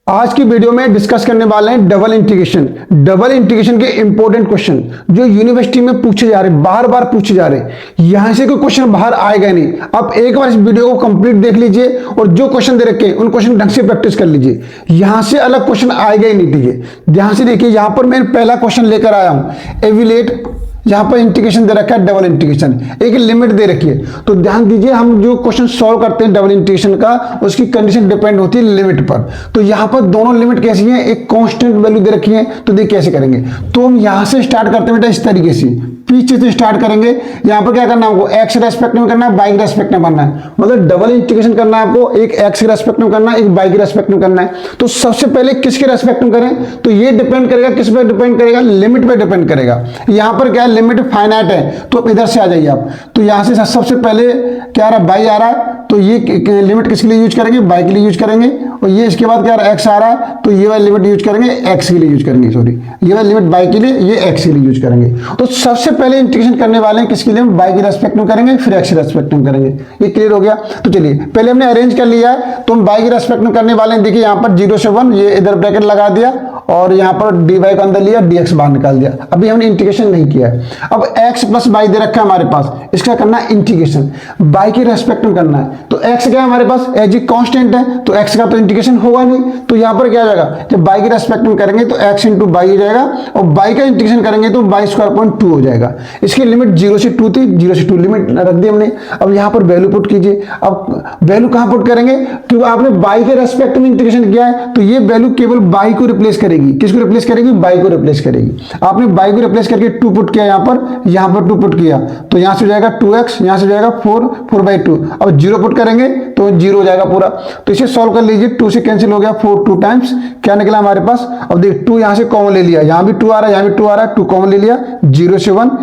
आज की वीडियो में डिस्कस करने वाले हैं डबल इंटीग्रेशन। डबल इंटीग्रेशन के इंपॉर्टेंट क्वेश्चन जो यूनिवर्सिटी में पूछे जा रहे हैं, बार बार पूछे जा रहे हैं। यहां से कोई क्वेश्चन बाहर आएगा नहीं। आप एक बार इस वीडियो को कंप्लीट देख लीजिए और जो क्वेश्चन दे रखे हैं उन क्वेश्चन ढंग से प्रैक्टिस कर लीजिए। यहां से अलग क्वेश्चन आएगा ही नहीं। ठीक है, ध्यान से देखिए। यहां पर मैं पहला क्वेश्चन लेकर आया हूं, एविलेट। यहां पर इंटीग्रेशन दे रखा है डबल इंटीग्रेशन, एक लिमिट दे रखी है। तो ध्यान दीजिए, हम जो क्वेश्चन सॉल्व करते हैं डबल इंटीग्रेशन का, उसकी कंडीशन डिपेंड होती है लिमिट पर। तो यहां पर दोनों लिमिट कैसी है, एक कांस्टेंट वैल्यू दे रखी है। तो देखिए कैसे करेंगे। तो हम यहां से स्टार्ट करते हैं बेटा इस तरीके से, पीछे से स्टार्ट करेंगे। यहां पर क्या करना है हमको, एक्स रेस्पेक्ट में करना है, वाई के रेस्पेक्ट में करना है। मतलब डबल इंटीग्रेशन करना है आपको, एक एक्स के रेस्पेक्ट में करना है, एक वाई के रेस्पेक्ट में करना है। तो सबसे पहले किसके रेस्पेक्ट में करें, तो ये डिपेंड करेगा किस पे डिपेंड करेगा, लिमिट पे डिपेंड करेगा। यहां पर क्या है, लिमिट फाइनाइट है। तो इधर से आ जाइए आप। तो यहां से सबसे पहले क्या आ रहा है, वाई आ रहा है। तो ये लिमिट किसके लिए यूज करेंगे, वाई के लिए यूज करेंगे। और ये इसके बाद क्या आ रहा है, एक्स आ रहा है। तो ये वाली लिमिट यूज करेंगे, एक्स के लिए यूज करेंगे, सॉरी ये वाली लिमिट वाई के लिए, ये एक्स के लिए यूज करेंगे। तो सबसे पहले इंटीग्रेशन करने वाले हैं किसके लिए, हम वाई के रेस्पेक्ट में करेंगे, फिर एक्स के रेस्पेक्ट में करेंगे। ये क्लियर हो गया। तो चलिए पहले हमने अरेंज कर लिया है। तो हम वाई के रेस्पेक्ट में करने वाले हैं। देखिए यहाँ पर 0 से 1, ये इधर ब्रैकेट लगा दिया और यहाँ पर dy को अंदर लिया, dx बाहर निकाल दिया। अभी हमने इंटीग्रेशन नहीं किया है। अब x प्लस y दे रखा है हमारे पास, इसका करना है इंटीग्रेशन, y के रेस्पेक्ट में करना है। तो x क्या है हमारे पास, एज ए कांस्टेंट है, तो x का तो इंटीग्रेशन होगा नहीं। तो यहाँ पर क्या हो जाएगा, जब y के रेस्पेक्ट में करेंगे तो x इंटू वाई हो जाएगा, और y का इंटीग्रेशन करेंगे तो y स्क्वायर अपॉन 2 हो जाएगा। इसकी लिमिट 0 से 2 थी, 0 से 2 लिमिट रख दी हमने। अब यहाँ पर वैल्यू पुट कीजिए। अब वैल्यू कहाँ पुट करेंगे, क्योंकि आपने y के रेस्पेक्ट में इंटीग्रेशन किया है, तो ये वैल्यू केवल y को रिप्लेस करेगी। किसको रिप्लेस करेगी, y को रिप्लेस करेगी। आपने y को रिप्लेस करके 2 पुट किया, यहाँ पर 2 पुट किया, तो यहाँ से हो जाएगा 2x, यहाँ से हो जाएगा 4/2। अब 0 पुट करेंगे तो 0 हो जाएगा पूरा। तो इसे सॉल्व कर लीजिए। 2 से कैंसिल हो गया, 4 2 टाइम्स क्या निकला हमारे पास। अब देख 2 यहाँ से कॉमन ले लिया, यहाँ भी 2 आ रहा है, यहाँ भी 2 आ रहा है, 2 कॉमन ले लिया। 0 से 1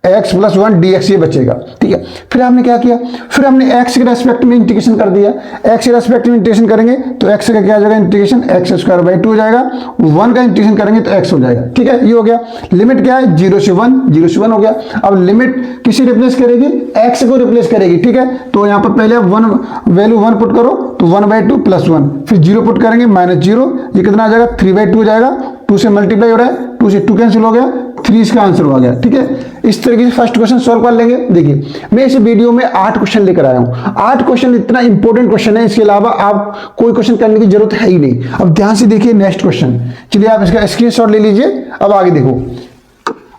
x प्लस 1 dx ये बचेगा। ठीक है, फिर हमने क्या किया, फिर हमने x के रेस्पेक्ट में इंटीग्रेशन कर दिया। x के रेस्पेक्ट में इंटीग्रेशन करेंगे तो x का क्या हो जाएगा, इंटीग्रेशन x स्क्वायर बाई 2 हो जाएगा। 1 का इंटीग्रेशन करेंगे तो x हो जाएगा। ठीक है, ये हो गया। लिमिट क्या है, 0 से 1, 0 से 1 हो गया। अब लिमिट किसे रिप्लेस करेगी, x को रिप्लेस करेगी। ठीक है, तो यहाँ पर पहले 1 वैल्यू 1 पुट करो, तो 1/2 प्लस 1, फिर 0 पुट करेंगे -0, ये कितना आ जाएगा 3/2 हो जाएगा। 2 से मल्टीप्लाई हो रहा है, 2 से 2 कैंसिल हो गया, 3 इसका आंसर हो गया। ठीक है, इस तरीके से फर्स्ट क्वेश्चन सॉल्व कर लेंगे। देखिए मैं इस वीडियो में 8 क्वेश्चन लेकर आया हूं। 8 क्वेश्चन इतना इंपॉर्टेंट क्वेश्चन है, इसके अलावा आप कोई क्वेश्चन करने की जरूरत है ही नहीं। अब ध्यान से देखिए नेक्स्ट क्वेश्चन। चलिए आप इसका स्क्रीनशॉट ले लीजिए। अब आगे देखो,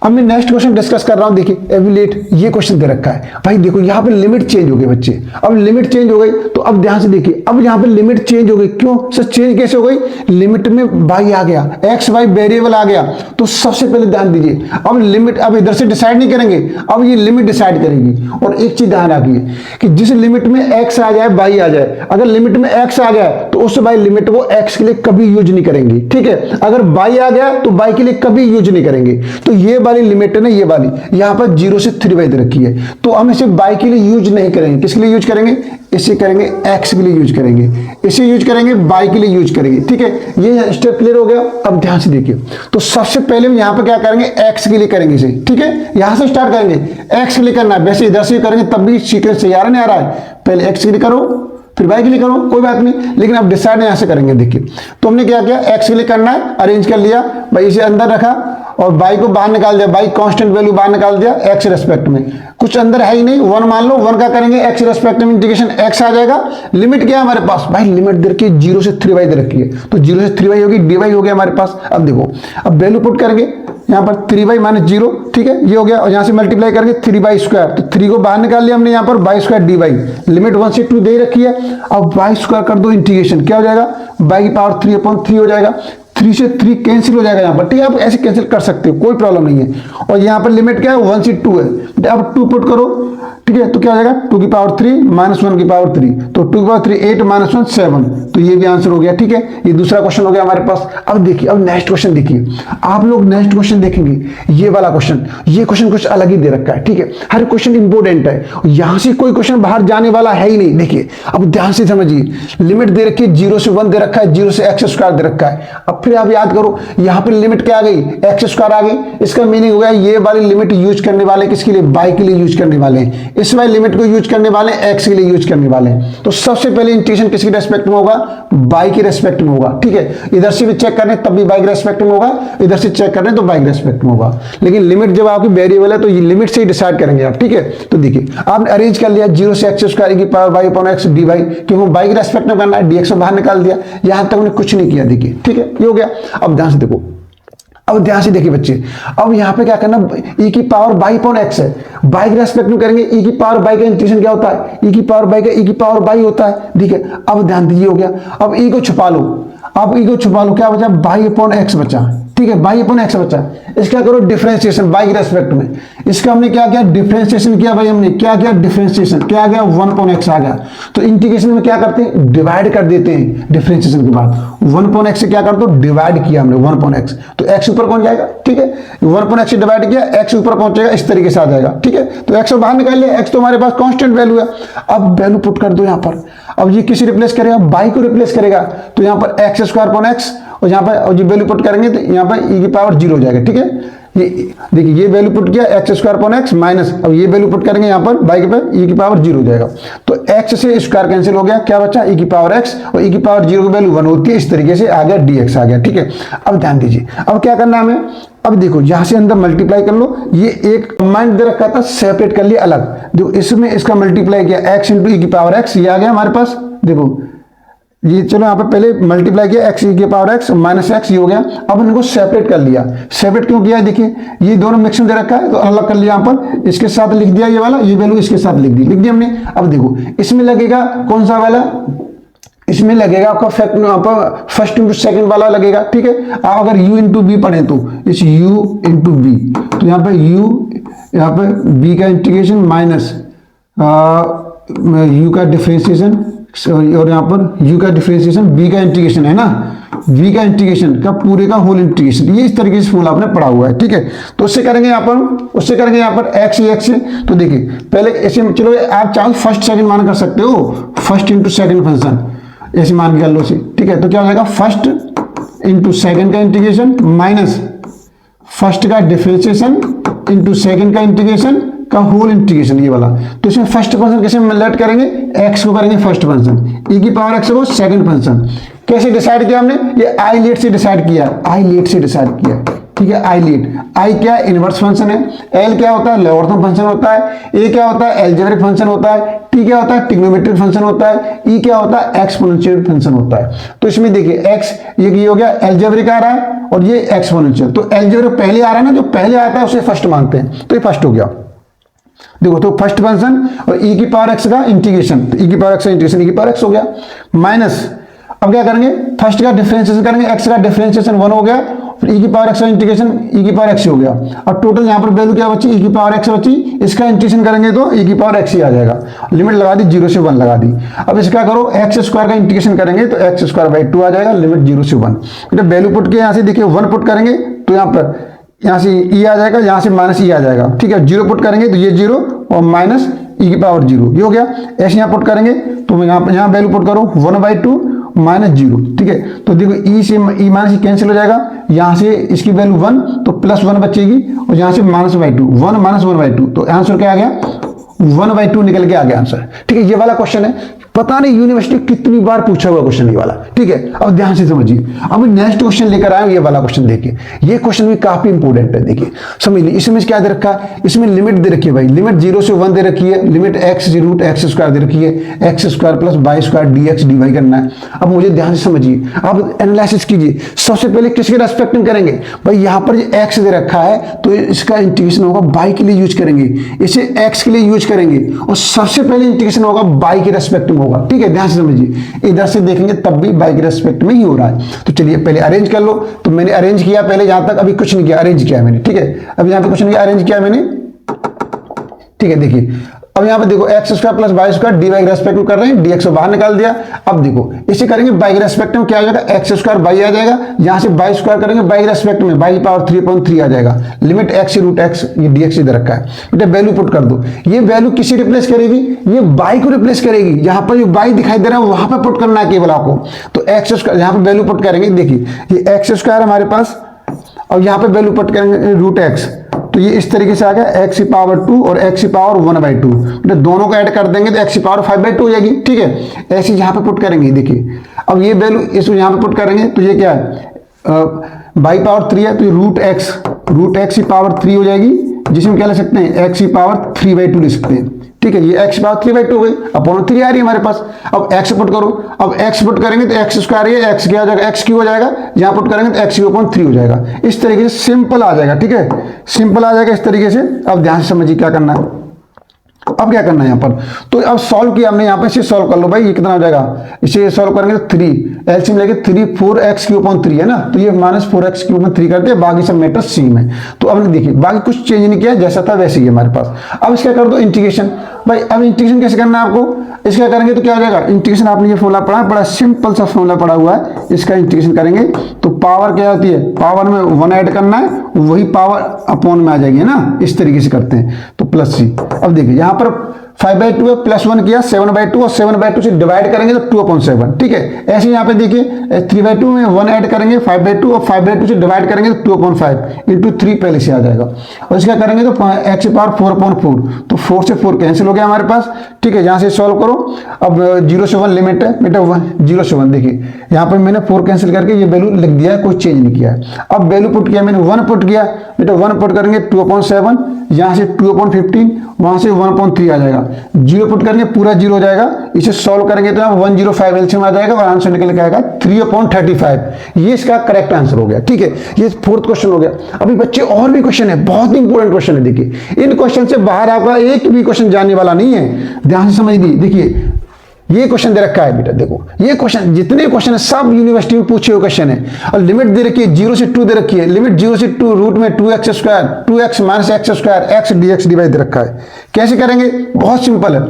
अब मैं नेक्स्ट क्वेश्चन डिस्कस कर रहा हूं। देखिए एविलेट, ये क्वेश्चन दे रखा है भाई। देखो यहाँ पे लिमिट चेंज हो गई बच्चे। अब लिमिट चेंज हो गई तो अब ध्यान से देखिए, अब यहाँ पे लिमिट चेंज हो गई। क्यों सर चेंज कैसे हो गई, लिमिट में y आ गया, x y वेरिएबल आ गया। तो सबसे पहले ध्यान दीजिए, अब लिमिट अब इधर से डिसाइड नहीं करेंगे, अब ये लिमिट डिसाइड करेगी। और एक चीज ध्यान रखिए कि जिस लिमिट में x आ जाए y आ जाए, अगर लिमिट में x आ गया तो उस y लिमिट को x के लिए कभी यूज नहीं करेंगे। ठीक है, अगर y आ गया तो y के लिए कभी यूज नहीं करेंगे। तो ये वाली लिमिट है ना, ये वाली यहाँ पर 0 से 3 दे रखी है, तो हम इसे y के लिए यूज नहीं करेंगे। किसके लिए यूज करेंगे, इसे करेंगे x के लिए यूज करेंगे, इसे यूज करेंगे y के लिए यूज करेंगे। ठीक है, ये स्टेप क्लियर हो गया। अब ध्यान से देखिए, तो सबसे पहले हम यहाँ पर क्या करेंगे, x के लिए करेंगे इसे। ठीक है, यहाँ से स्टार्ट करेंगे, x के लिए करना है। वैसे इधर से करेंगे तब भी सीक्वेंस से आ रहा नहीं आ रहा है, पहले x के लिए करो फिर y के लिए करो, कोई बात नहीं, लेकिन अब डिसाइड यहाँ से करेंगे। देखिए तो हमने क्या किया, x के लिए करना है, अरेंज कर लिया भाई, इसे अंदर रखा और y को बाहर निकाल दिया, y कांस्टेंट वैल्यू बाहर निकाल दिया x रेस्पेक्ट में, कुछ अंदर है ही नहीं। 1 मान लो, 1 का करेंगे x रेस्पेक्ट में इंटीग्रेशन, x आ जाएगा। लिमिट क्या है हमारे पास भाई, लिमिट दे रखी है 0 से 3 दे रखी है, तो 0 से 3 होगी, dy हो गया हमारे पास। अब देखो, अब वैल्यू पुट करेंगे यहाँ पर 3y - 0। ठीक है, ये हो गया। और यहाँ से मल्टीप्लाई करके 3y स्क्वायर, तो 3 को बाहर निकाल लिया हमने, यहाँ पर y स्क्वायर dy, लिमिट 1 से 2 दे रखी है। अब y स्क्वायर कर दो इंटीग्रेशन, क्या हो जाएगा, y की पावर 3/3 हो जाएगा। 3 से 3 कैंसिल हो जाएगा यहाँ पर। ठीक है, आप ऐसे कैंसिल कर सकते हो, कोई प्रॉब्लम नहीं है। और यहाँ पर लिमिट क्या है, 1 से 2 है। अब 2 पुट करो, ठीक है, तो क्या हो जाएगा 2 की पावर 3 -1 की पावर 3, तो 2 की पावर 3 8 -1 7, तो ये भी आंसर हो गया। ठीक है, ये दूसरा क्वेश्चन हो गया हमारे पास। अब देखिए, अब नेक्स्ट क्वेश्चन देखिए, आप लोग नेक्स्ट क्वेश्चन देखेंगे, ये वाला क्वेश्चन, ये क्वेश्चन कुछ अलग ही दे रखा है। ठीक है, हर क्वेश्चन इंपॉर्टेंट है, यहाँ से कोई क्वेश्चन बाहर जाने वाला है ही नहीं। देखिए अब ध्यान से समझिए, लिमिट दे रखी है 0 से 1 दे रखा है, 0 से x स्क्वायर दे रखा है। अब फिर फिर आप याद करो यहाँ पे लिमिट क्या आ गई, एक्स स्क्वायर आ गई। इसका मीनिंग हो गया ये वाली लिमिट यूज करने वाले किसके लिए, बाई के लिए यूज करने वाले हैं। इस वाली लिमिट को यूज करने वाले एक्स के लिए यूज करने वाले हैं। तो सबसे पहले इंटीग्रेशन किसकी रेस्पेक्ट में होगा, बाई के रेस्पेक्ट में होगा। ठीक है, इधर से भी चेक करने तब भी बाई के रेस्पेक्ट में होगा, इधर से चेक करने तो बाई के रेस्पेक्ट में होगा। लेकिन लिमिट जब आपकी वेरिएबल है तो ये लिमिट से ही डिसाइड करेंगे आप। ठीक है, तो देखिए आपने अरेंज कर लिया 0 से एक्स स्क्वायर की power by upon x D by, क्योंकि बाई के रेस्पेक्ट में करना है, डीएक्स बाहर निकाल दिया। यहां तक हमने कुछ नहीं किया। देखिए ठीक है, ये हो गया। अब ध्यान से देखो, अब ध्यान से देखिए बच्चे, अब यहाँ पे क्या करना, e की पावर बाई अपॉन एक्स है, बाई के रेस्पेक्ट में करेंगे। e की पावर बाई का इंटीग्रेशन क्या होता है, e की पावर बाई का e की पावर बाई होता है। ठीक है, अब ध्यान दीजिए, हो गया। अब e को छुपा लो, अब e को छुपा लो, क्या बचा, बाई अपॉन एक्स बचा। ठीक है, बाई अपॉन एक्स बचा। इसका करो डिफरेंशिएशन बाई के रेस्पेक्ट में। इसका हमने क्या किया, डिफरेंशिएशन किया भाई, हमने क्या किया, डिफरेंशिएशन। क्या आ गया, 1 अपॉन एक्स आ गया। तो इंटीग्रेशन में क्या करते हैं, डिवाइड कर देते हैं डिफरेंशिएशन के बाद। 1 अपॉन एक्स से क्या कर दो, डिवाइड किया हमने 1 अपॉन एक्स, तो एक्स ऊपर पहुंच जाएगा। ठीक है, 1 अपॉन एक्स से डिवाइड किया, एक्स ऊपर पहुंचेगा, इस तरीके से आ जाएगा। ठीक है, तो एक्स बाहर निकाल लिया, एक्स तो हमारे पास कांस्टेंट वैल्यू है। अब वैल्यू पुट कर दो यहाँ पर। अब ये किसी रिप्लेस करेगा, बाई को रिप्लेस करेगा, तो यहाँ पर एक्स स्क्वायर अपॉन एक्स, और यहाँ पर और ये वैल्यू पुट करेंगे तो यहाँ पर e की पावर 0 हो जाएगा। ठीक है, ये देखिए ये वैल्यू पुट किया x square upon x minus, अब ये वैल्यू पुट करेंगे यहाँ पर बाई के पे, e की पावर 0 हो जाएगा। तो x से स्क्वायर कैंसिल हो गया, क्या बचा, e की पावर x, और e की पावर 0 की वैल्यू 1 होती है। इस तरीके से आ गया dx आ गया। ठीक है, अब ध्यान दीजिए, अब क्या करना है हमें, अब देखो यहां से अंदर मल्टीप्लाई कर लो। ये एक कंबाइंड दे रखा था, सेपरेट कर लिया अलग। देखो इसमें इसका मल्टीप्लाई किया x इंटू e की पावर x, ये आ गया हमारे पास। देखो ये चलो यहाँ पे पहले मल्टीप्लाई किया x e की पावर x माइनस एक्स, ये हो गया। अब इनको सेपरेट कर लिया। सेपरेट क्यों किया, देखिए ये दोनों मिक्स में दे रखा है तो अलग कर लिया। यहाँ पर इसके साथ लिख दिया ये वाला, ये वैल्यू इसके साथ लिख दी हमने। अब देखो इसमें लगेगा कौन सा वाला, इसमें लगेगा आपका फर्स्ट इंटू सेकंड वाला लगेगा। ठीक है, आप अगर u इंटू बी पढ़े तो इस u इंटू बी, तो यहाँ पे u, यहाँ पे b का इंटीग्रेशन माइनस u का डिफरेंशिएशन, और यहाँ पर u का डिफरेंशिएशन, b का इंटीग्रेशन है ना, v का इंटीग्रेशन का पूरे का होल इंटीग्रेशन। ये इस तरीके से फॉर्मूला आपने पढ़ा हुआ है। ठीक है, तो उससे करेंगे यहाँ पर, उससे करेंगे यहाँ पर x से। तो देखिए पहले ऐसे, चलो आप चाहो फर्स्ट सेकंड मान कर सकते हो, फर्स्ट इंटू सेकंड फंक्शन ऐसे मान के कर लो। ठीक है, तो क्या हो जाएगा, फर्स्ट इंटू सेकंड का इंटीग्रेशन माइनस फर्स्ट का डिफरेंशिएशन इंटू सेकंड का इंटीग्रेशन का होल इंटीग्रेशन, ये वाला। तो इसमें फर्स्ट फंक्शन कैसे लेट करेंगे, x को करेंगे फर्स्ट फंक्शन, e की पावर x को सेकंड फंक्शन। कैसे डिसाइड किया हमने, ये आई लेट से डिसाइड किया, आई लेट से डिसाइड किया। ठीक है, आई लेट, आई क्या है, इनवर्स फंक्शन है, एल क्या होता है, लॉगरिथम फंक्शन होता है, ए क्या होता है, अलजेब्रिक फंक्शन होता है, टी क्या होता है, ट्रिग्नोमेट्रिक फंक्शन होता है, ई क्या होता है, एक्सपोनेंशियल फंक्शन होता है। तो इसमें देखिए x ये हो गया अलजेब्रिक आ रहा है, और ये एक्सपोनेंशियल। तो अलजेब्रिक पहले आ रहा है ना, जो पहले आता है उसे फर्स्ट मानते हैं, तो ये फर्स्ट हो गया। देखो तो फर्स्ट फंक्शन और e की पावर x का इंटीग्रेशन, तो e की पावर x का इंटीग्रेशन e की पावर x हो गया माइनस, अब क्या करेंगे, फर्स्ट का डिफरेंशिएशन करेंगे, x का डिफरेंशिएशन 1 हो गया, फिर e की पावर x का इंटीग्रेशन e की पावर x हो गया। अब टोटल यहाँ पर वैल्यू क्या बची, e की पावर x बची, इसका इंटीग्रेशन करेंगे तो e की पावर x ही आ जाएगा। लिमिट लगा दी 0 से 1 लगा दी। अब इसका करो एक्स स्क्वायर का इंटीग्रेशन करेंगे तो एक्स स्क्वायर बाई 2 आ जाएगा, लिमिट 0 से 1। जब वैल्यू पुट के यहाँ से देखिए 1 पुट करेंगे तो यहाँ से e आ जाएगा, यहाँ से माइनस e आ जाएगा। ठीक है, 0 पुट करेंगे तो ये 0 और माइनस e की पावर 0, ये हो गया। ऐसे यहाँ पुट करेंगे तो यहाँ वैल्यू पुट करो 1/2 माइनस 0। ठीक है, तो देखो e से e माइनस e कैंसिल हो जाएगा, यहाँ से इसकी वैल्यू 1 तो प्लस 1 बचेगी, और यहाँ से -/2 1 माइनस 1/2, तो आंसर क्या आ गया, 1/2 निकल के आ गया आंसर। ठीक है, ये वाला क्वेश्चन है, पता नहीं यूनिवर्सिटी कितनी बार पूछा हुआ क्वेश्चन ये वाला। ठीक है, अब ध्यान से समझिए। अब नेक्स्ट क्वेश्चन लेकर आए ये वाला क्वेश्चन। देखिए ये क्वेश्चन भी काफी इंपॉर्टेंट है। देखिए समझ लीजिए, इसमें क्या दे रखा है, इसमें लिमिट दे रखी है भाई, लिमिट 0 से 1 दे रखी है, limit x root x square दे रखी है, x square plus y square dx dy करना है। अब मुझे ध्यान से समझिए, अब एनालिसिस कीजिए। सबसे पहले किसके रेस्पेक्ट में करेंगे भाई, यहाँ पर x दे रखा है तो इसका इंटीग्रेशन होगा बाई के लिए यूज करेंगे, इसे x के लिए यूज करेंगे, और सबसे पहले इंटीग्रेशन होगा बाई के रेस्पेक्ट में होगा। ठीक है, ध्यान से समझिए, इधर से देखेंगे तब भी बाई के रेस्पेक्ट में ही हो रहा है। तो चलिए पहले अरेंज कर लो। तो मैंने अरेंज किया पहले, यहां तक अभी कुछ नहीं किया, अरेंज किया मैंने। ठीक है, अब यहां पे कुछ नहीं किया, अरेंज किया मैंने। ठीक है, देखिए अब यहाँ पे देखो x square plus y square d y respect में कर रहे हैं, डीएक्स बाहर निकाल दिया। अब देखो इसे करेंगे बाई रेस्पेक्ट में, क्या आ जाएगा एक्स स्क्वायर बाई आ जाएगा, यहाँ से बाई स्क्वायर करेंगे बाई रेस्पेक्ट में, बाई पावर 3/3 आ जाएगा, लिमिट एक्स रूट एक्स, ये डीएक्स इधर रखा है बेटा, वैल्यू पुट कर दो। ये वैल्यू किसी रिप्लेस करेगी, ये बाई को रिप्लेस करेगी, यहाँ पर जो बाई दिखाई दे रहा है वहां पर पुट करना है केवल आपको। तो एक्स स्क्वायर यहाँ पे वैल्यू पुट करेंगे, देखिए ये एक्स स्क्वायर हमारे पास, और यहाँ पे वैल्यू पुट करेंगे रूट एक्स, तो ये इस तरीके से आ गया एक्स की पावर 2 और एक्स की पावर 1/2, तो दोनों को ऐड कर देंगे तो एक्स की पावर 5/2 हो जाएगी। ठीक है, ऐसे यहाँ पे पुट करेंगे, देखिए अब ये वैल्यू इसको यहाँ पे पुट करेंगे तो ये क्या है, बाई पावर 3 है तो ये रूट एक्स की पावर 3 हो जाएगी, जिसमें क्या ले सकते हैं एक्स की पावर 3/2 ले सकते हैं। ठीक है, ये एक्स पावर 3/2 हो गई, अपॉन 3 आ रही है हमारे पास। अब एक्स पुट करो, अब एक्स पुट करेंगे तो एक्स स्क्वायर है, एक्स क्या हो जाएगा एक्स क्यू हो जाएगा, यहाँ पुट करेंगे तो एक्स क्यू अपॉन 3 हो जाएगा। इस तरीके से सिंपल आ जाएगा। ठीक है, सिंपल आ जाएगा इस तरीके से। अब ध्यान से समझिए क्या करना है। अब क्या करना है यहाँ पर, तो अब सॉल्व किया हमने, यहाँ पे इसे सॉल्व कर लो भाई, ये कितना हो जाएगा, इसे सॉल्व करेंगे तो 3 एलसीएम लेके 3 4x क्यू अपॉन 3 है ना, तो ये -4x क्यू अपॉन 3 करते हैं, बाकी सब मैटर सेम है। तो अब देखिए बाकी कुछ चेंज नहीं किया, जैसा था वैसे ही हमारे पास। अब इसका कर दो इंटीग्रेशन भाई। अब इंटीग्रेशन कैसे करना है आपको, इसका करेंगे तो क्या हो जाएगा इंटीग्रेशन, आपने ये फॉर्मूला पढ़ा, बड़ा सिंपल सा फॉर्मूला पड़ा हुआ है, इसका इंटीग्रेशन करेंगे तो पावर क्या होती है, पावर में 1 ऐड करना है, वही पावर अपॉन में आ जाएगी, है ना, इस तरीके से करते हैं। तो प्लस सी, अब देखिए यहाँ पर 5/2 है, +1 किया 7/2 और 7/2 से डिवाइड करेंगे तो 2/7। ठीक है, ऐसे यहाँ पे देखिए 3/2 में 1 ऐड करेंगे 5/2 और 5/2 से डिवाइड करेंगे तो 2/5 इंटू 3 पहले से आ जाएगा। और इसका करेंगे तो एक्स की पावर 4/4, तो 4 से 4 कैंसिल हो गया हमारे पास। ठीक है, यहाँ से सॉल्व करो। अब 0 से 1 लिमिट है बेटा, 0 से 1 देखिए यहाँ पर मैंने 4 कैंसिल करके ये वैल्यू लिख दिया है, कोई चेंज नहीं किया है। अब वैल्यू पुट किया मैंने, 1 पुट किया बेटा, 1 पुट करेंगे 2/7, यहाँ से 2/15, वहां से 1/3 आ जाएगा, 0 पुट करेंगे पूरा 0 हो जाएगा। इसे सॉल्व करेंगे तो 105 एलसीएम आ जाएगा और आंसर निकल के आएगा 3/35। ये इसका करेक्ट आंसर हो गया। ठीक है, ये 4th क्वेश्चन हो गया। अभी बच्चे और भी क्वेश्चन है, बहुत इंपॉर्टेंट क्वेश्चन है। देखिए इन क्वेश्चन से बाहर आपका एक भी क्वेश्चन जाने वाला नहीं है, ध्यान से समझ लीजिए। देखिए ये क्वेश्चन दे रखा है बेटा, देखो ये क्वेश्चन, जितने क्वेश्चन है सब यूनिवर्सिटी में पूछे हुए क्वेश्चन है। और लिमिट दे रखी है 0 से 2 दे रखी है, लिमिट 0 से 2 रूट में 2x square 2x minus x square x dx dy दे रखा है। कैसे करेंगे, बहुत सिंपल है।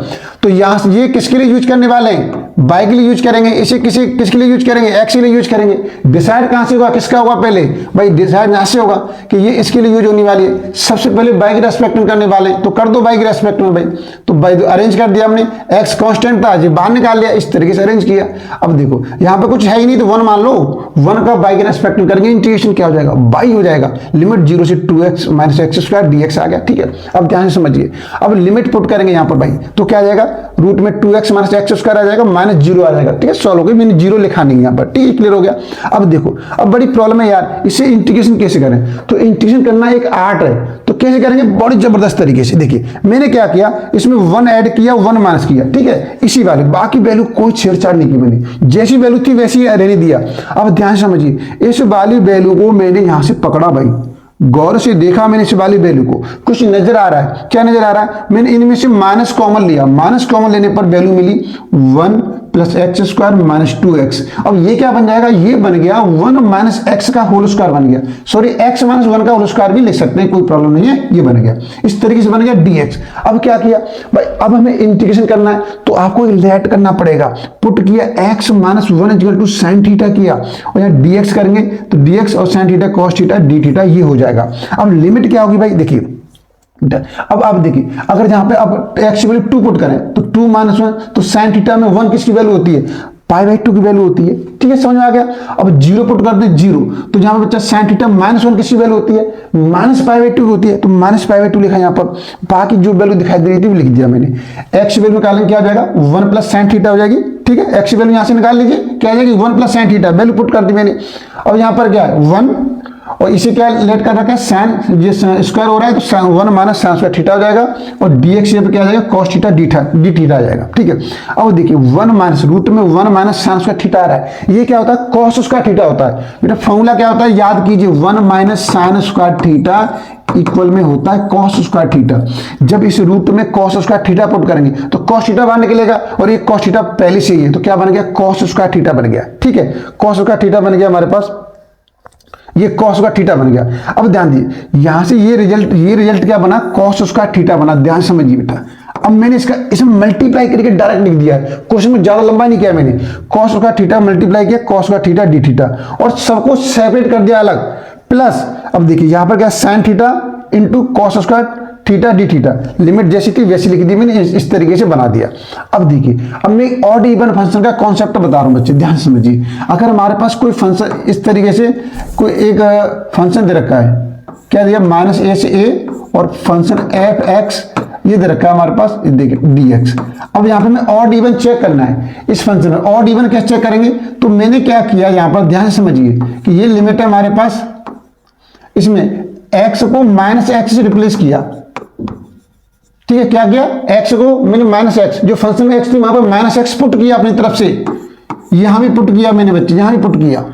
तो यहाँ से ये किसके लिए यूज करने वाले हैं, बाई के लिए यूज करेंगे, इसे किसके लिए यूज करेंगे, एक्स के लिए यूज करेंगे। डिसाइड कहाँ से होगा, किसका होगा पहले भाई, डिसाइड यहाँ से होगा कि ये इसके लिए यूज होने वाली है। सबसे पहले बाई के रेस्पेक्ट में करने वाले हैं, तो कर दो बाई के रेस्पेक्ट में भाई। तो बाई अरेंज कर दिया हमने, एक्स कांस्टेंट था, बाहर निकाल लिया, इस तरीके से अरेंज किया। अब देखो यहाँ पे कुछ है ही नहीं तो 1 मान लो, 1 का बाई के रेस्पेक्ट में करेंगे, इंटीग्रेशन क्या हो जाएगा, बाई हो जाएगा, लिमिट 0 से 2x minus x square dx आ गया। ठीक है, अब ध्यान से समझिए। अब लिमिट पुट करेंगे यहाँ पर भाई, तो क्या आ जाएगा, रूट में 2x माइनस एक्स स्क्वायर आ जाएगा, -0 आ जाएगा। ठीक है, सॉल्व हो गई, मैंने 0 लिखा नहीं यहाँ पर। ठीक है, क्लियर हो गया। अब देखो अब बड़ी प्रॉब्लम है यार, इसे इंटीग्रेशन कैसे करें, तो इंटीग्रेशन करना एक आर्ट है, तो कैसे करेंगे, बड़ी जबरदस्त तरीके से। देखिए मैंने क्या किया, इसमें 1 ऐड किया 1 माइनस किया। ठीक है, इसी वाले, बाकी वैल्यू कोई छेड़छाड़ नहीं की मैंने, जैसी वैल्यू थी वैसी रहने दिया। अब ध्यान से समझिए, इस वाली वैल्यू को मैंने यहां से पकड़ा भाई, गौर से देखा मैंने इस वाली वैल्यू को, कुछ नजर आ रहा है, क्या नजर आ रहा है, मैंने इनमें से माइनस कॉमन लिया, माइनस कॉमन लेने पर वैल्यू मिली 1 plus x square minus 2x। अब ये क्या बन जाएगा, ये बन गया 1 माइनस एक्स का होल स्क्वायर बन गया, सॉरी x माइनस 1 का होल स्क्वायर भी लिख सकते हैं, कोई प्रॉब्लम नहीं है, ये बन गया इस तरीके से बन गया dx। अब क्या किया भाई, अब हमें इंटीग्रेशन करना है, तो आपको लेट करना पड़ेगा। पुट किया x minus 1 equal to sine theta किया, और यहाँ dx करेंगे तो dx और sine theta cos theta d theta ये हो जाएगा। अब लिमिट क्या होगी भाई, देखिए अब आप देखिए, अगर यहाँ पे अब x की वैल्यू 2 पुट करें तो 2 माइनस 1, तो साइन थीटा में 1 किसकी वैल्यू होती है, π/2 की वैल्यू होती है। ठीक है, समझ में आ गया। अब 0 पुट कर दें 0, तो जहां पे बच्चा साइन थीटा -1 किसकी वैल्यू होती है, -π/2 होती है, तो -π/2 लिखा यहाँ पर। बाकी जो वैल्यू दिखाई दे रही थी वो लिख दिया मैंने। x की वैल्यू निकालेंगे क्या हो जाएगा, 1 प्लस साइन थीटा हो जाएगी। ठीक है, x की वैल्यू यहाँ से निकाल लीजिए, क्या आ जाएगी 1 plus sine theta, value put कर दी मैंने। अब यहाँ पर क्या है 1, और इसे क्या लेट कर रखा है साइन, ये स्क्वायर हो रहा है तो 1 माइनस साइन स्क्वायर थीटा हो जाएगा, और dx यहाँ पे क्या आ जाएगा cos थीटा डी थीटा आ जाएगा। ठीक है, अब देखिए 1 माइनस रूट में 1 माइनस साइन स्क्वायर थीटा आ रहा है, ये क्या होता है cos स्क्वायर थीटा होता है बेटा। फॉर्मूला क्या होता है, याद कीजिए, 1 minus sine square theta equal में होता है cos स्क्वायर थीटा। जब इस रूट में cos स्क्वायर थीटा पुट करेंगे तो cos थीटा बाहर निकलेगा, और ये cos थीटा पहले से ही है, तो क्या बन गया cos स्क्वायर थीटा बन गया। ठीक है, cos स्क्वायर थीटा बन गया हमारे पास, ये cos का थीटा बन गया। अब ध्यान दीजिए, यहां से ये रिजल्ट क्या बना, cos स्क्वायर थीटा बना। ध्यान समझिए बेटा, अब मैंने इसमें मल्टीप्लाई करके डायरेक्ट लिख दिया है, क्वेश्चन में ज्यादा लंबा नहीं किया मैंने, कॉस का थीटा मल्टीप्लाई किया कॉस का थीटा डी थीटा और सबको सेपरेट कर दिया अलग, प्लस अब देखिए यहां पर क्या sine theta into cos square theta d theta, limit जैसी थी वैसी लिख दी मैंने, इस तरीके से बना दिया। अब देखिए अब मैं ऑड इवन फंक्शन का कॉन्सेप्ट बता रहा हूं बच्चे, ध्यान से समझिए। अगर हमारे पास कोई फंक्शन इस तरीके से कोई एक फंक्शन दे रखा है, क्या दिया माइनस ए से ए और फंक्शन एफ एक्स ये दे रखा है हमारे पास, देखिए डी एक्स। अब यहाँ पे मैं ऑड इवन चेक करना है इस फंक्शन में, ऑड इवन कैसे चेक करेंगे, तो मैंने क्या किया यहाँ पर ध्यान से समझिए कि ये लिमिट है हमारे पास, इसमें एक्स को माइनस एक्स से रिप्लेस किया, ठीक है, क्या किया x को मैंने माइनस एक्स, जो फंक्शन में x थी वहां पर माइनस एक्स पुट किया अपनी तरफ से, यहां भी पुट किया मैंने बच्चे, यहां भी पुट किया,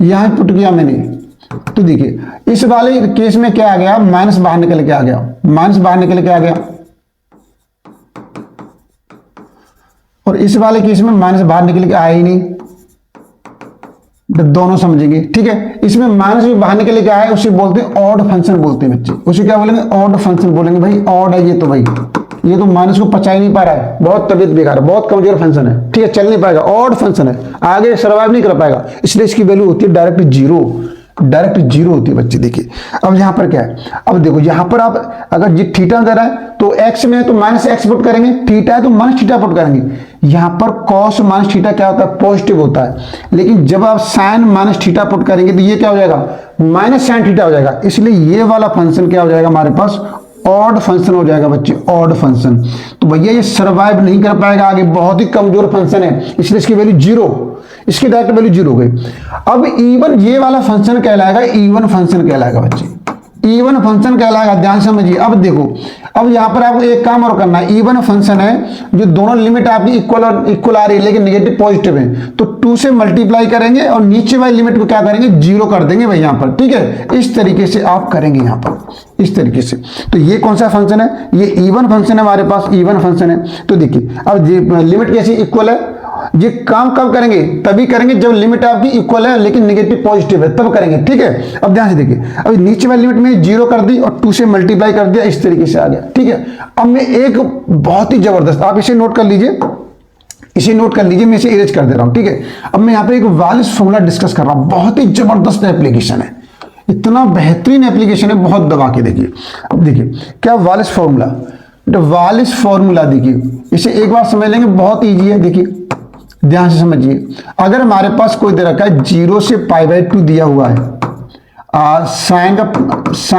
यहां भी पुट किया मैंने। तो देखिए इस वाले केस में क्या आ गया, माइनस बाहर निकल के आ गया, माइनस बाहर निकल के आ गया, और इस वाले केस में माइनस बाहर निकल के आया ही नहीं, दोनों समझेंगे, ठीक है। इसमें माइनस भी बाहर निकल के आया है, उसे बोलते हैं ऑड फंक्शन बोलते हैं बच्चे, उसे क्या बोलेंगे ऑड फंक्शन बोलेंगे, भाई ऑड है ये तो, भाई ये तो माइनस को पचा ही नहीं पा रहा है, बहुत तबीयत बेकार है, बहुत कमजोर फंक्शन है, ठीक है, चल नहीं पाएगा, ऑड फंक्शन है, आगे सर्वाइव नहीं कर पाएगा, इसलिए इसकी वैल्यू होती है डायरेक्ट जीरो, डायरेक्ट जीरो होती है बच्चे। देखिए अब यहां पर क्या है, अब देखो यहां पर आप अगर ये थीटा दे रहा है तो एक्स में तो माइनस एक्स पुट करेंगे, थीटा है तो माइनस थीटा पुट करेंगे, यहां पर कॉस माइनस थीटा क्या होता है पॉजिटिव होता है, लेकिन जब आप साइन माइनस थीटा पुट करेंगे तो ये क्या हो जाएगा माइनस साइन थीटा हो जाएगा, इसलिए ये वाला फंक्शन क्या हो जाएगा हमारे पास ऑड फंक्शन हो जाएगा बच्चे, ऑड फंक्शन। तो भैया ये सर्वाइव नहीं कर पाएगा आगे, बहुत ही कमजोर फंक्शन है, इसलिए इसकी वैल्यू जीरो, इसकी डायरेक्ट वैल्यू जीरो हो गई। अब इवन ये वाला फंक्शन कहलाएगा इवन फंक्शन कहलाएगा बच्चे, इवन फंक्शन कहलाएगा, ध्यान समझिए। अब देखो अब यहां पर आपको एक काम और करना है, इवन फंक्शन है जो दोनों लिमिट आपकी इक्वल आ रही है लेकिन नेगेटिव पॉजिटिव है, तो 2 से मल्टीप्लाई करेंगे और नीचे वाली लिमिट को क्या करेंगे जीरो कर देंगे भाई यहां पर, ठीक है, इस तरीके से आप करेंगे यहां पर, इस तरीके से। तो ये कौन सा फंक्शन है, ये इवन फंक्शन है हमारे पास, इवन फंक्शन है। तो देखिए अब लिमिट कैसी इक्वल है, ये काम कब करेंगे, तभी करेंगे जब लिमिट आपकी इक्वल है लेकिन नेगेटिव पॉजिटिव है, तब करेंगे, ठीक है। अब ध्यान से देखिए, अब नीचे वाली लिमिट में जीरो कर दी और 2 से मल्टीप्लाई कर दिया, इस तरीके से आ गया, ठीक है। अब मैं एक बहुत ही जबरदस्त, आप इसे नोट कर लीजिए, इसे नोट कर लीजिए, मैं इसे इरेज कर दे रहा हूं, ठीक है। अब मैं यहां पर एक वालिस फॉर्मूला डिस्कस कर रहा हूं, बहुत ही जबरदस्त एप्लीकेशन है, इतना बेहतरीन एप्लीकेशन है, बहुत दबा के देखिए। अब देखिए क्या वालिस फॉर्मूला, वालिस फॉर्मूला देखिए, इसे एक बार समझ लेंगे, बहुत ईजी है, देखिए ध्यान से समझिए। अगर हमारे पास कोई दे रखा है 0 से π/2 दिया हुआ है, साइन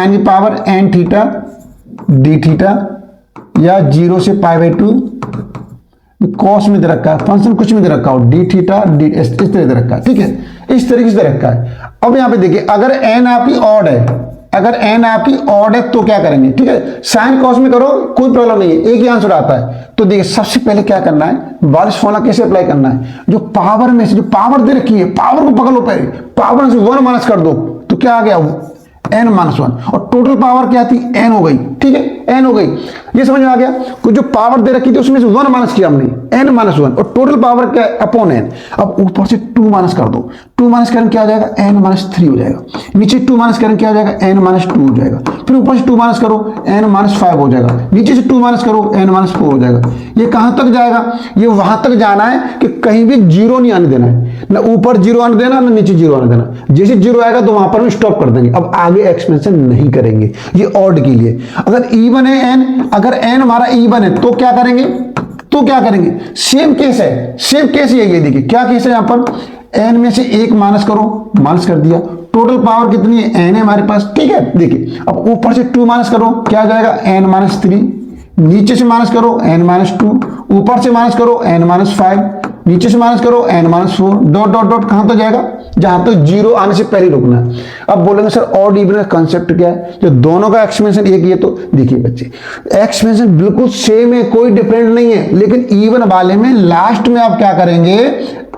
की power n theta d theta, या 0 से π/2 कॉस में दे रखा है, फंक्शन कुछ में दे रखा हो डी थीटा डी इस तरह दे रखा है, ठीक है, इस तरीके से दे रखा है। अब यहां पे देखिए अगर n आपकी ऑड है, अगर n आपकी ऑड है तो क्या करेंगे, ठीक है, साइन कॉस में करो कोई प्रॉब्लम नहीं है, एक ही आंसर आता है। तो देखिए सबसे पहले क्या करना है, वालिस फॉर्मूला कैसे अप्लाई करना है, जो पावर में से जो पावर दे रखी है पावर को पकड़ लो, पहले पावर से 1 माइनस कर दो तो क्या आ गया n-1, और टोटल पावर क्या थी n हो गई, ठीक है, n हो गई, ये समझ में आ गया। कुछ जो पावर दे रखी थी उसमें से 1 माइनस किया हमने, n-1, और टोटल पावर क्या अपॉन n। अब ऊपर से 2 माइनस कर दो, 2 माइनस करें क्या हो जाएगा n-3 हो जाएगा, नीचे 2 माइनस करें क्या हो जाएगा n-2 हो जाएगा, फिर ऊपर से 2 माइनस करो n-5 हो जाएगा, नीचे से 2 माइनस करो n-4 हो जाएगा। ये कहां तक जाएगा, ये वहां तक जाना है कि कहीं भी जीरो नहीं आने देना है, ना ऊपर जीरो आने देना ना नीचे जीरो आने देना, जैसे जीरो आएगा तो वहां पर हम स्टॉप कर देंगे, अब आगे एक्सपेंशन नहीं करेंगे। ये ऑड के लिए, अगर इवन है n, अगर n हमारा इवन है तो क्या करेंगे, तो क्या करेंगे, सेम केस है, सेम केस ही है, ये देखिए क्या केस है, यहां पर n में से 1 माइनस करो, माइनस कर दिया, टोटल पावर कितनी है n है हमारे पास, ठीक है। देखिए अब ऊपर से 2 माइनस करो क्या आ जाएगा n-3, नीचे से माइनस करो n-2, ऊपर से माइनस करो n-5, नीचे से माइनस करो n-4, डॉट डॉट डॉट कहां तक जाएगा, जहां तक जीरो आने से पहले रुकना है। अब बोलेंगे सर ऑड इवन का कांसेप्ट क्या है, जो दोनों का एक्सपेंशन एक ही है, तो देखिए बच्चे एक्सपेंशन बिल्कुल सेम है, कोई डिफरेंट नहीं है, लेकिन इवन वाले में लास्ट में आप क्या करेंगे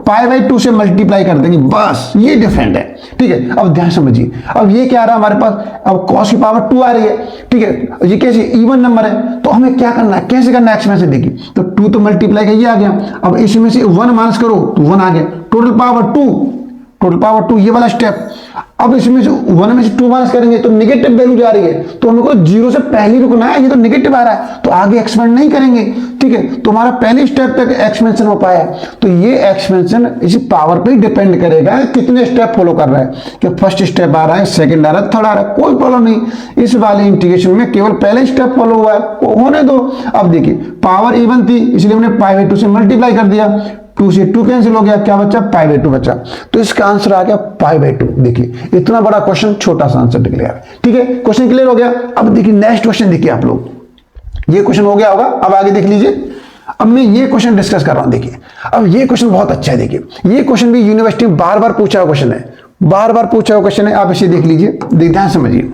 π/2 से मल्टीप्लाई कर देंगे, बस ये डिफरेंट है, ठीक है। अब ध्यान समझिए, अब ये क्या आ रहा है हमारे पास, अब cos की पावर 2 आ रही है, ठीक है, ये कैसे इवन नंबर है, तो हमें क्या करना है, कैसे करना है एक्सपेंशन, देखिए तो 2 तो मल्टीप्लाई का ये आ गया, अब इसमें से 1 माइनस करो तो 1 आ गया, टोटल पावर 2 टोटल पावर 2 ये वाला स्टेप। अब इसमें से 1 में से 2 माइनस करेंगे तो नेगेटिव वैल्यू जा रही है, तो हमको 0 से पहले रुकना है, ये तो नेगेटिव आ रहा है तो आगे एक्सपेंड नहीं करेंगे, ठीक है। तो हमारा पहले स्टेप तक एक्सपेंशन हो पाया, तो ये एक्सपेंशन इसी पावर पे डिपेंड करेगा कितने स्टेप फॉलो कर रहा है, कि फर्स्ट स्टेप आ रहा है, सेकंड आ रहा है, थर्ड आ रहा है, कोई प्रॉब्लम नहीं। इस वाले इंटीग्रेशन में केवल पहले स्टेप फॉलो हुआ है, होने दो। अब देखिए पावर इवन थी इसलिए हमने पाई बाई 2 से मल्टीप्लाई कर दिया, 2 से 2 कैंसिल हो गया, क्या बचा पाई बाई 2 बचा, तो इसका आंसर आ गया पाई बाई 2। देखिए इतना बड़ा क्वेश्चन, छोटा सा आंसर निकल गया, ठीक है। क्वेश्चन क्लियर हो गया। अब देखिए नेक्स्ट क्वेश्चन देखिए आप लोग, ये क्वेश्चन हो गया होगा, अब आगे देख लीजिए। अब मैं ये क्वेश्चन डिस्कस कर रहा हूं, देखिए अब ये क्वेश्चन बहुत अच्छा है। देखिए ये क्वेश्चन भी यूनिवर्सिटी में बार बार पूछा हुआ क्वेश्चन है, बार बार पूछा हुआ क्वेश्चन है, आप इसे देख लीजिए, ध्यान समझिए।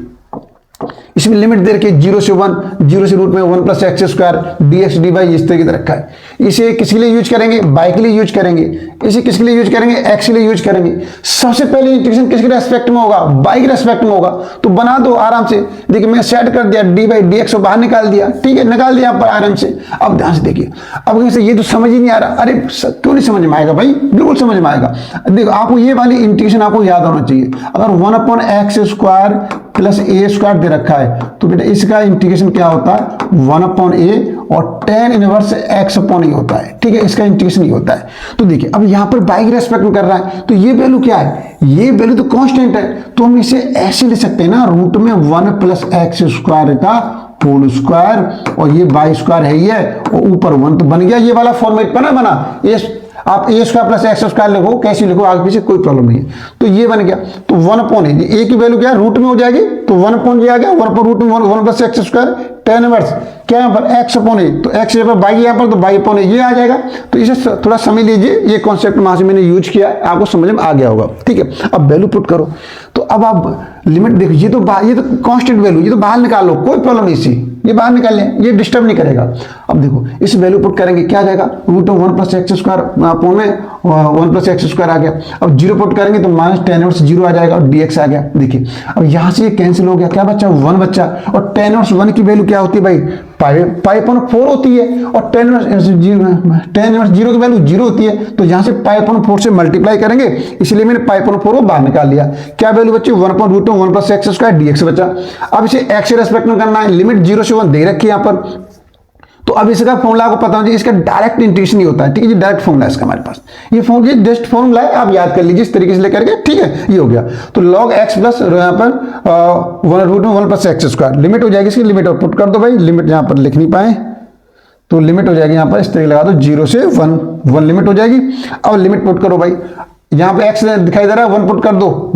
इसमें लिमिट दे रखी है 0 से 1, 0 से रूट में 1 plus x square dx dy इस तरीके से रखा है। इसे किसके लिए यूज करेंगे, y के लिए यूज करेंगे, इसे किसके लिए यूज करेंगे, x के लिए यूज करेंगे। सबसे पहले इंटीग्रेशन किसके रेस्पेक्ट में होगा, y के रेस्पेक्ट में होगा, तो बना दो आराम से। देखिए मैं सेट कर दिया, dy dx को बाहर निकाल दिया, ठीक है, निकाल दिया पर आराम से। अब ध्यान से देखिए, अब ये तो समझ ही नहीं आ रहा, अरे क्यों नहीं समझ में आएगा भाई, बिल्कुल समझ में आएगा। देखो आपको ये वाली इंटीग्रेशन आपको याद होना चाहिए। अगर 1/x² प्लस ए स्क्वायर दे रखा है तो बेटा इसका इंटीग्रेशन क्या होता है 1/a और tan इनवर्स x/a होता है, ठीक है, इसका इंटीग्रेशन ये होता है। तो देखिए अब यहां पर y के रेस्पेक्ट में कर रहा है, तो ये वैल्यू क्या है, ये वैल्यू तो कांस्टेंट है, तो हम इसे ऐसे ले सकते हैं ना, रूट में 1 प्लस एक्स स्क्वायर का होल स्क्वायर और ये y स्क्वायर है ये, और ऊपर 1, तो बन गया ये वाला फॉर्मेट बना ये। आप ए स्क्वायर प्लस एक्स स्क्वायर लिखो, कैसे लिखो आगे पीछे कोई प्रॉब्लम नहीं है। तो ये बन गया, तो 1/a, ए की वैल्यू क्या है रूट में हो जाएगी, तो 1/a आ गया, 1/रूट में 1 plus x square tan inverse क्या यहाँ पर x/a, तो x यहाँ पर बाई यहाँ पर, तो y/a ये आ जाएगा। तो इसे थोड़ा समझ लीजिए, ये कॉन्सेप्ट वहां से मैंने यूज किया, आपको समझ में आ गया होगा, ठीक है। अब वैल्यू पुट करो, तो अब आप लिमिट देखो, ये तो कांस्टेंट वैल्यू, ये तो बाहर निकाल लो, कोई प्रॉब्लम नहीं, इसी ये बाहर निकाल लें, ये डिस्टर्ब नहीं करेगा। अब देखो इस वैल्यू पुट करेंगे, क्या आ जाएगा, root of 1 plus x square upon में 1 प्लस एक्स स्क्वायर आ गया। अब 0 पुट करेंगे तो माइनस tan इनवर्स 0 आ जाएगा और dx आ गया। देखिए अब यहां से ये कैंसिल हो गया, क्या बचा 1 बच्चा, और tan इनवर्स 1 की वैल्यू क्या होती है भाई, पाई/4 होती है, और tan इनवर्स 0 की वैल्यू 0 होती है, तो यहां से पाई/4 से मल्टीप्लाई करेंगे, इसलिए मैंने पाई/4 को बाहर निकाल लिया। क्या वैल्यू बची 1/√1 प्लस एक्स स्क्वायर dx बचा। अब इसे x के रेस्पेक्ट में करना है, लिमिट 0 से 1 दे रखी है यहां पर, तो अब इसका फॉर्मूला आपको पता होना चाहिए, इसका डायरेक्ट इंटीग्रेशन ही होता है, ठीक है, ये डायरेक्ट फॉर्मूला है इसका हमारे पास, ये जस्ट फॉर्मूला है, आप याद कर लीजिए इस तरीके से लेकर के, ठीक है, ये हो गया। तो log x प्लस यहाँ पर 1/√1 प्लस एक्स स्क्वायर, लिमिट हो जाएगी इसकी, लिमिट और पुट कर दो भाई, लिमिट यहाँ पर लिख नहीं पाए तो लिमिट हो जाएगी यहाँ पर इस तरीके लगा दो, 0 से 1 लिमिट हो जाएगी। अब लिमिट पुट करो भाई, यहाँ पे x दिखाई दे रहा है, 1 पुट कर दो,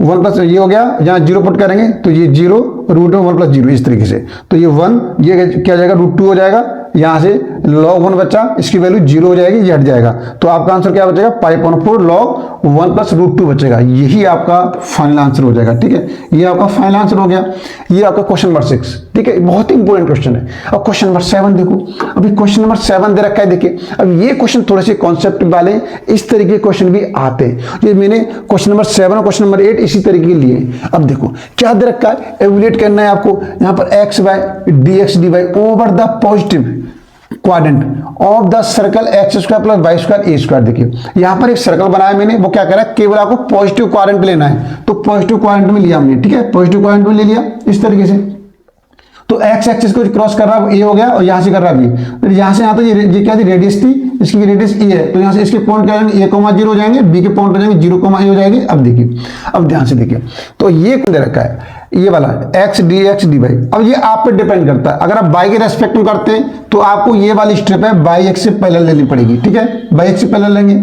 1 प्लस ये हो गया, यहाँ 0 पुट करेंगे तो ये 0 रूट में 1 प्लस 0 इस तरीके से, तो ये 1 ये क्या जाएगा √2 हो जाएगा, यहाँ से log 1 बचा, इसकी वैल्यू 0 हो जाएगी, ये हट जाएगा, तो आपका आंसर क्या बचेगा पाई/4 log 1 प्लस √2 बचेगा, यही आपका फाइनल आंसर हो जाएगा, ठीक है, ये आपका फाइनल आंसर हो गया। ये आपका क्वेश्चन नंबर 6, ठीक है, बहुत ही इंपॉर्टेंट क्वेश्चन है। अब क्वेश्चन नंबर 7 देखो, अभी क्वेश्चन नंबर 7 दे रखा है, देखिए अब ये क्वेश्चन थोड़े से कॉन्सेप्ट वाले, इस तरीके के क्वेश्चन भी आते हैं, ये मैंने क्वेश्चन नंबर 7 और क्वेश्चन नंबर 8 इसी तरीके के लिए। अब देखो क्या दे रखा है, एवल्यूएट करना है आपको, यहाँ पर x/dx dy over the positive quadrant of the circle x square plus y square a square. देखिए यहां पर एक सर्कल बनाया मैंने, वो क्या कर रहा है, केवल आपको पॉजिटिव क्वाड्रेंट लेना है, तो पॉजिटिव क्वाड्रेंट में लिया हमने, ठीक है, पॉजिटिव क्वाड्रेंट में ले लिया इस तरीके से। तो एक्स एक्सिस को क्रॉस कर रहा है ए हो गया, और यहां से कर रहा है बी, तो यहां से यहाँ तो ये क्या थी, रेडियस थी, इसकी रेडियस ए है, तो यहां से इसके पॉइंट क्या जाएंगे, a,0 हो जाएंगे, बी के पॉइंट हो जाएंगे 0,a हो जाएंगे। अब देखिए, अब ध्यान से देखिए, तो ये दे रखा है ये वाला x dx dy, अब ये आप पे डिपेंड करता है, अगर आप y के रेस्पेक्ट में करते हैं तो आपको ये वाली स्टेप है y x से पैरेलल लेनी पड़ेगी, ठीक है, y x से पैरेलल लेंगे।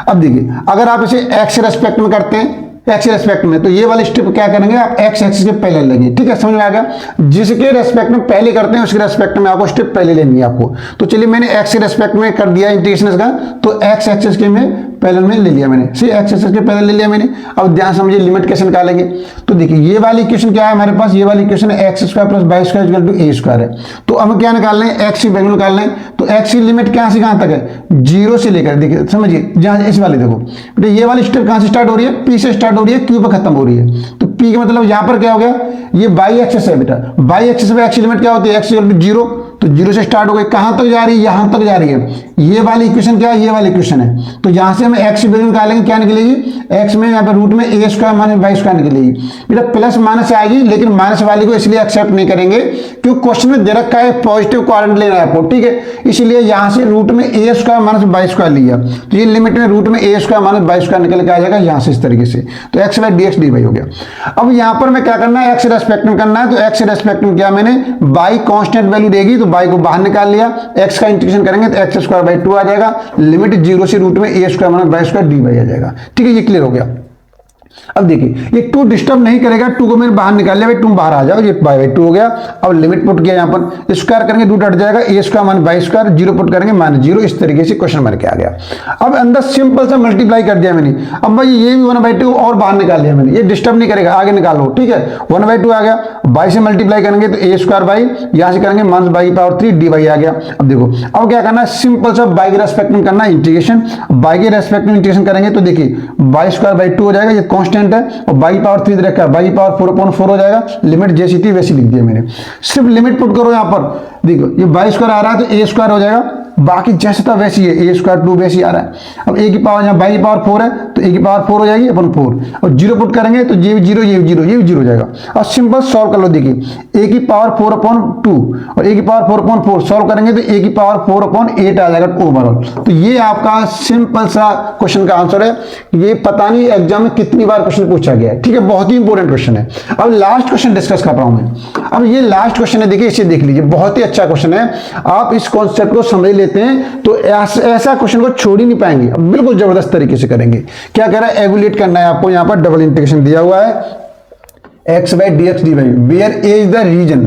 अब देखिए अगर आप इसे x के रेस्पेक्ट में करते हैं, एक्स रेस्पेक्ट में, तो ये वाली स्टेप क्या करेंगे आप एक्स एक्सिस के पहले लेंगे, ठीक है, समझ में आ गया, जिसके रेस्पेक्ट में पहले करते हैं उसके रेस्पेक्ट में आपको स्टेप पहले लेनी है आपको। तो चलिए मैंने एक्स के रेस्पेक्ट में कर दिया इंटीग्रेशन इसका, तो एक्स एक्सिस के में पहले में ले लिया मैंने, सी एक्स एक्सिस के पहले ले लिया मैंने। अब ध्यान समझिए लिमिट कैसे निकालेंगे, तो देखिए ये वाली इक्वेशन क्या है हमारे पास, ये वाली इक्वेशन है x square plus y square equal to a square है। तो हमें क्या निकालना है, एक्स की वैल्यू निकालना है, तो एक्स की लिमिट कहां से कहां तक है, 0 से लेकर, देखिए समझिए जहां इस वाली देखो बेटा, ये वाली स्टेप कहां से स्टार्ट हो रही है, पी से स्टार्ट हो रही है, क्यू पर खत्म हो रही है। तो पी का मतलब यहां पर क्या हो गया, ये बाई एक्सिस है बेटा, बाई एक्सिस पे एक्स की लिमिट क्या होती है, एक्स इक्वल टू 0, तो 0 से स्टार्ट हो गई, कहां तक जा रही है, यहां तक जा रही है, ये वाली इक्वेशन क्या है, ये वाली इक्वेशन है। तो यहां से हम x की वैल्यू निकालेंगे, क्या निकलेगी, x में यहाँ पर रूट में a square minus y square निकलेगी। बेटा प्लस माइनस आएगी, लेकिन माइनस वाली को इसलिए एक्सेप्ट नहीं करेंगे क्योंकि क्वेश्चन में दे रखा है पॉजिटिव क्वाड्रेंट लेना है आपको, ठीक है, इसलिए यहां से रूट में a square minus y square लिया, तो ये लिमिट में रूट में a square minus y square निकल के आ जाएगा यहां से इस तरीके से। तो x by d x d y हो गया। अब यहां पर मैं क्या करना है, x रेस्पेक्ट में करना है, तो x रेस्पेक्ट में क्या मैंने बाई कांस्टेंट वैल्यू देगी तो बाई को बाहर निकाल लिया, x का इंटीग्रेशन करेंगे तो x स्क्वायर बाई 2 आ जाएगा, लिमिट 0 से रूट में a square minus y square d y आ जाएगा। ठीक है, ये क्लियर हो गया। अब देखिए ये 2 डिस्टर्ब नहीं करेगा, 2 को मैंने बाहर निकाल लिया, भाई 2 बाहर आ जाओ, ये बाई बाई 2 हो गया। अब लिमिट पुट किया, यहाँ पर स्क्वायर करेंगे रूट हट जाएगा, a square minus y square, 0 put करेंगे माइनस 0, इस तरीके से क्वेश्चन बन के आ गया। अब अंदर सिंपल सा मल्टीप्लाई कर दिया मैंने, अब भाई ये भी 1/2 और बाहर निकाल लिया मैंने, ये डिस्टर्ब नहीं करेगा, आगे निकालो, ठीक है। 1/2 आ गया, बाई से मल्टीप्लाई करेंगे तो a स्क्वायर बाई, यहाँ से करेंगे minus y power 3 d y आ गया। अब देखो अब क्या करना है, सिंपल सा बाई के रेस्पेक्ट में करना है इंटीग्रेशन, बाई के रेस्पेक्ट में इंटीग्रेशन करेंगे तो देखिए बाई स्क्वायर बाई 2 हो जाएगा, ये कॉन्स्टेंट है, और बाई पावर 3 रखा है, बाई पावर 4/4 हो जाएगा, लिमिट जैसी थी वैसी लिख दिया मैंने। सिर्फ लिमिट पुट करो यहाँ पर, देखो ये बाई स्क्वायर आ रहा है तो a स्क्वायर हो जाएगा, बाकी जैसे था वैसी है, a स्क्वायर 2 वैसी आ रहा है। अब a की पावर यहाँ बाई की पावर 4 है तो a की पावर 4 हो जाएगी अपन 4, और 0 पुट करेंगे तो ये भी 0, ये भी 0, ये भी 0 हो जाएगा। और सिंपल सॉल्व कर लो, देखिए a की पावर 4/2 और a की पावर 4/4 सॉल्व करेंगे तो a की पावर 4/8 आ जाएगा ओवरऑल। तो ये आपका सिंपल सा क्वेश्चन का आंसर है। ये पता नहीं एग्जाम में कितनी बार क्वेश्चन पूछा गया है, ठीक है, बहुत ही इंपॉर्टेंट क्वेश्चन है। अब लास्ट क्वेश्चन डिस्कस कर रहा हूं मैं। अब ये लास्ट क्वेश्चन है, देखिए इसे देख लीजिए, बहुत ही अच्छा क्वेश्चन है। आप इस कॉन्सेप्ट को समझ लेते हैं तो ऐसा क्वेश्चन को छोड़ ही नहीं पाएंगे, अब बिल्कुल जबरदस्त तरीके से करेंगे। क्या कह रहा है, एवुलेट करना है आपको, यहां पर डबल इंटीग्रेशन दिया हुआ है x by d x d y, where a is the region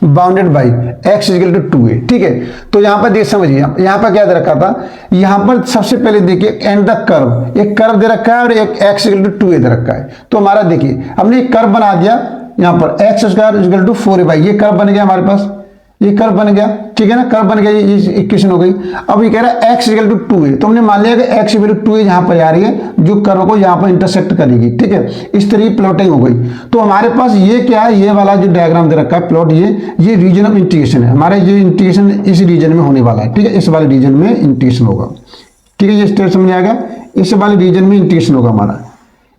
bounded by x equal to 2a, ठीक है। तो यहां पर देख समझिए, यहां पर क्या दे रखा था, यहां पर सबसे पहले देखिए एंड द कर्व, एक कर्व दे रखा है और एक x इक्वल टू 2a दे रखा है। तो हमारा देखिए हमने एक कर्व बना दिया, यहां पर x square equal to 4a, ये कर्व बन गया हमारे पास, ये कर्व बन गया, ठीक है ना, कर्व बन गया, ये इक्वेशन हो गई। अब ये कह रहा है x इक्वल टू 2a, तो हमने मान लिया कि x इक्वल टू 2a यहां पर आ रही है जो कर्व को यहां पर इंटरसेक्ट करेगी, ठीक है, इस तरह की प्लॉटिंग हो गई। तो हमारे पास ये क्या है, ये वाला जो डायग्राम दे रखा है प्लॉट, ये रीजन ऑफ इंटीग्रेशन है, हमारे जो इंटीग्रेशन इस रीजन में होने वाला है, ठीक है, इस वाले रीजन में इंटीग्रेशन होगा, ठीक है, ये स्टेप समझ आ गया, इस वाले रीजन में इंटीग्रेशन होगा हमारा,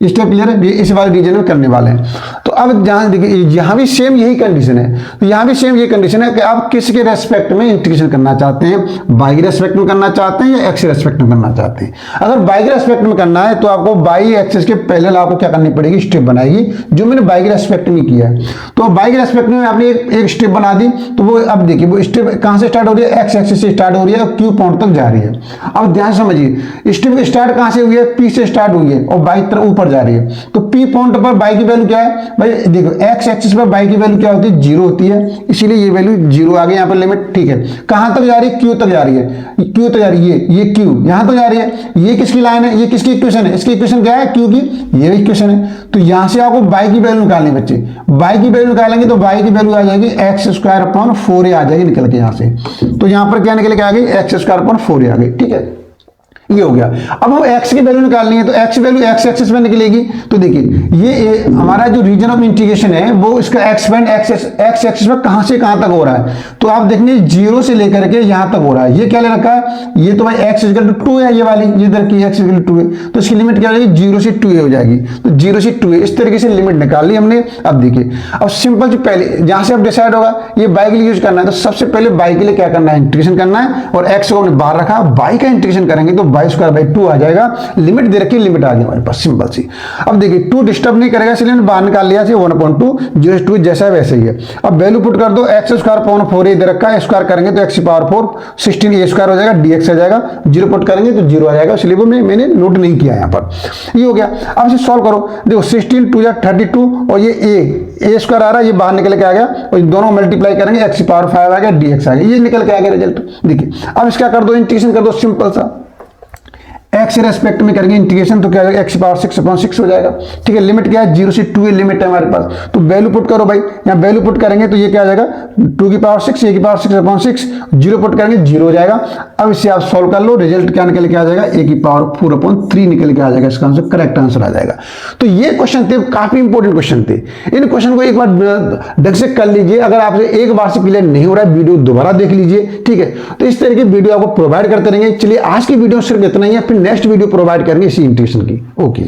स्टेप क्लियर है, इस वाले रीजन में करने वाले हैं। तो अब जहां देखिए यहाँ भी सेम यही कंडीशन है, तो यहाँ भी सेम ये कंडीशन है कि आप किसके रेस्पेक्ट में इंटीग्रेशन करना चाहते हैं, बाई के रेस्पेक्ट में करना चाहते हैं या एक्स रेस्पेक्ट में करना चाहते हैं। अगर बाई के रेस्पेक्ट में करना है तो आपको बाई एक्सिस के पहले आपको क्या करनी पड़ेगी, स्टेप बनाएगी, जो मैंने बाई के रेस्पेक्ट में किया है। तो बाई के रेस्पेक्ट में आपने एक स्टेप बना दी, तो वो अब देखिए वो स्टेप कहाँ से स्टार्ट हो रही है, एक्स एक्सिस से स्टार्ट हो रही है और क्यू पॉइंट तक जा रही है। अब ध्यान समझिए, स्टेप स्टार्ट कहाँ से हुई है, पी से स्टार्ट हुई है और बाई तरफ ऊपर जा रही है। तो पी पॉइंट पर बाई की वैल्यू क्या है, भाई देखो एक्स एक्सिस पर बाई की वैल्यू क्या होती है, 0 होती है, इसीलिए ये वैल्यू 0 आ गई यहाँ पर लिमिट, ठीक है। कहां तक जा रही है, क्यू तक जा रही है, क्यू तक जा रही है, ये क्यू यहां तक जा रही है। ये किसकी लाइन है, ये किसकी इक्वेशन है, इसकी इक्वेशन क्या है, क्यू की, ये इक्वेशन है। तो यहां से आपको बाई की वैल्यू निकालनी बच्चे, बाई की वैल्यू निकालेंगे तो बाई की वैल्यू आ जाएगी एक्स स्क्वायर अपॉन 4a आ जाएगी निकल के यहां से। तो यहां पर क्या निकल के आ गई, एक्स स्क्वायर अपॉन 4a आ गई, ठीक है, ये हो गया। अब हम x की वैल्यू निकालनी है तो x की वैल्यू x एक्सिस में निकलेगी। तो देखिए ये हमारा जो रीजन ऑफ इंटीग्रेशन है वो इसका एक्सपेंड x एक्सिस में कहां से कहां तक हो रहा है, तो आप देखेंगे 0 से लेकर के यहां तक हो रहा है। ये क्या ले रखा है, ये तो भाई x इक्वल टू 2 है, ये वाली ये इधर की x इक्वल टू 2 है, तो इसकी लिमिट क्या हो जाएगी, 0 से 2a हो जाएगी। तो 0 से 2a इस तरीके से लिमिट निकाल ली हमने। अब देखिए अब सिंपल जो पहले जहां से अब डिसाइड होगा ये बाई के लिए यूज करना है, तो सबसे पहले बाई के लिए क्या करना है, इंटीग्रेशन करना है, और x को हमने बाहर रखा, बाई का इंटीग्रेशन करेंगे तो बाई स्क्वायर बाई 2 आ जाएगा, लिमिट दे रखी, लिमिट आ गई हमारे पास सिंपल सी। अब देखिए 2 डिस्टर्ब नहीं करेगा इसलिए हमने बाहर निकाल लिया, 1/2 0 2 जैसा है वैसे ही है। अब वैल्यू पुट कर दो, एक्स स्क्वायर अपॉन 4a दे रखा है, स्क्वायर करेंगे तो x की पावर 4 16a स्क्वायर हो जाएगा, dx आ जाएगा, 0 पुट करेंगे तो 0 आ जाएगा, इसलिए वो मैंने नोट नहीं किया यहाँ पर। ये हो गया। अब इसे सॉल्व करो, देखो 16 2 32 और ये a स्क्वायर आ रहा है, ये बाहर निकल के आ गया, और दोनों मल्टीप्लाई करेंगे x की पावर 5 आ गया, dx आ गया, ये निकल के आ गया रिजल्ट। देखिए अब इसका कर दो, इंटीग्रेशन कर दो सिंपल सा, x एक्स के रेस्पेक्ट में करेंगे इंटीग्रेशन तो क्या हो जाएगा, एक्स पावर 6/6 हो जाएगा। ठीक है, लिमिट क्या है, 0 से 2 लिमिट है हमारे पास, तो वैल्यू पुट करो भाई, यहाँ वैल्यू पुट करेंगे तो ये क्या आ जाएगा 2 की पावर 6, a की पावर 6/6, 0 पुट करेंगे 0 हो जाएगा। अब इसे आप सॉल्व कर लो, रिजल्ट क्या निकल के आ जाएगा, a की पावर 4/3 निकल के आ जाएगा, इसका आंसर करेक्ट आंसर आ जाएगा। तो ये क्वेश्चन थे, काफी इंपॉर्टेंट क्वेश्चन थे। इन क्वेश्चन को एक बार ढंग से कर लीजिए, अगर आपसे एक बार से क्लियर नहीं हो रहा है वीडियो दोबारा देख लीजिए। ठीक है, तो इस तरह की वीडियो आपको प्रोवाइड करते रहेंगे। चलिए आज की वीडियो सिर्फ इतना ही है, फिर नेक्स्ट वीडियो प्रोवाइड करेंगे इसी इंटीग्रेशन की। ओके।